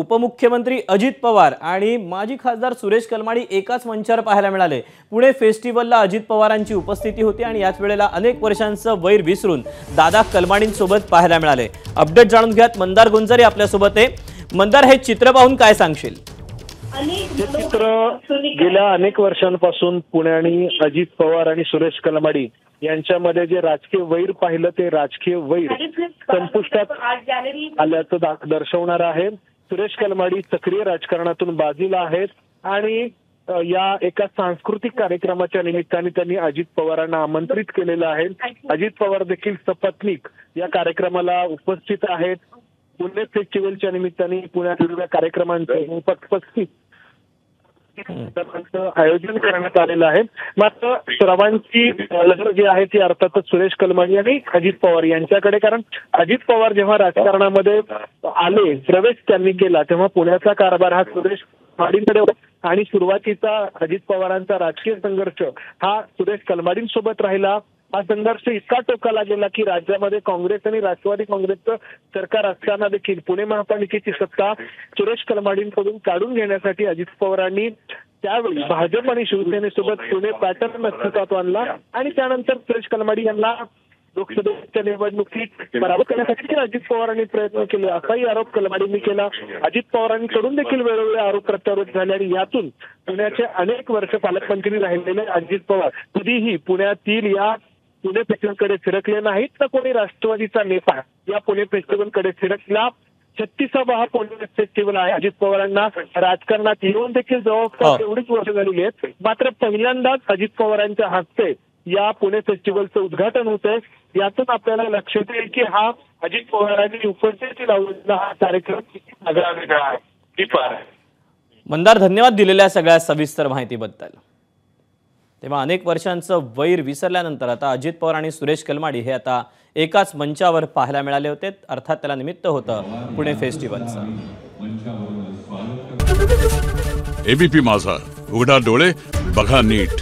उपमुख्यमंत्री अजित पवार आणि माजी खासदार सुरेश कलमाडी एकाच मंचावर पाहायला मिळाले। पुणे फेस्टिवलला अजित पवारांची उपस्थिती होती आणि याच वेळेला अनेक वर्षांचं वैर विसरून दादा कलमाडींसोबत पाहायला मिळाले। अपडेट जाणून घ्यात मंदार गुंजारे आपल्या सोबत आहे। मंदार, हे चित्र पाहून काय सांगशील? हे चित्र गेल्या अनेक वर्षांपासून पुणे आणि अजित पवार आणि सुरेश कलमाडी यांच्यामध्ये जे राजकीय वैर पाहिलं ते राजकीय वैर संपुष्टात आल्याचं दर्शवणार आहे। सुरेश कलमाडी सक्रिय राजकारणातून बाजूला आहेत आणि या एका सांस्कृतिक कार्यक्रमाच्या निमित्ताने त्यांनी अजित पवारांना आमंत्रित केलेलं आहे। अजित पवार देखील सपत्नीक या कार्यक्रमाला उपस्थित आहेत। पुणे फेस्टिवलच्या निमित्ताने पुण्यात वेगवेगळ्या कार्यक्रमांचं 35 आयोजन करण्यात आलेलं आहे। मात्र सर्वांची नजर जी आहे ती अर्थातच सुरेश कलमाडी आणि अजित पवार यांच्याकडे, कारण अजित पवार जेव्हा राजकारणामध्ये आले, प्रवेश त्यांनी केला, तेव्हा पुण्याचा कारभार हा सुरेश कलमाडींकडे आणि सुरुवातीचा अजित पवारांचा राजकीय संघर्ष हा सुरेश कलमाडींसोबत राहिला। हा संघर्ष इतका टोकाला गेला की राज्यामध्ये काँग्रेस आणि राष्ट्रवादी काँग्रेसचं सरकार असताना देखील पुणे महापालिकेची सत्ता सुरेश कलमाडींकडून काढून घेण्यासाठी अजित पवारांनी त्यावेळी भाजप आणि शिवसेनेसोबत पुणे पॅटर्न अस्तित्वात आणला आणि त्यानंतर सुरेश कलमाडी यांना लोकसभेच्या निवडणुकीत पराभूत करण्यासाठी अजित पवारांनी प्रयत्न केले, असाही आरोप कलमाडींनी केला। अजित पवारांकडून देखील वेळोवेळी आरोप प्रत्यारोप झाले आणि यातून पुण्याचे अनेक वर्ष पालकमंत्री राहिलेले अजित पवार कधीही पुण्यातील या पुणे फेस्टिवलकडे फिरकले नाहीत, तर कोणी राष्ट्रवादीचा नेता या पुणे फेस्टिवलकडे फिरकला। 36वा हा पुणे फेस्टिवल आहे। अजित पवारांना राजकारणात येऊन देखील जवळपास एवढीच वर्ष झालेली आहेत, मात्र पहिल्यांदाच अजित पवारांच्या हस्ते या पुणे फेस्टिवलचं उद्घाटन होतंय। यातून आपल्याला लक्षात येईल की हा अजित पवारांनी उपस्थिती लावलेला हा कार्यक्रम किती वेगळा आहे। मंदार, धन्यवाद दिलेल्या सगळ्या सविस्तर माहितीबद्दल। तेव्हा अनेक वर्षांचं वैर विसरल्यानंतर आता अजित पवार आणि सुरेश कलमाडी हे आता एकाच मंचावर पाहायला मिळाले होते। अर्थात त्याला निमित्त होतं पुणे फेस्टिवलचं। एबीपी माझा, उघडा डोळे बघा नीट।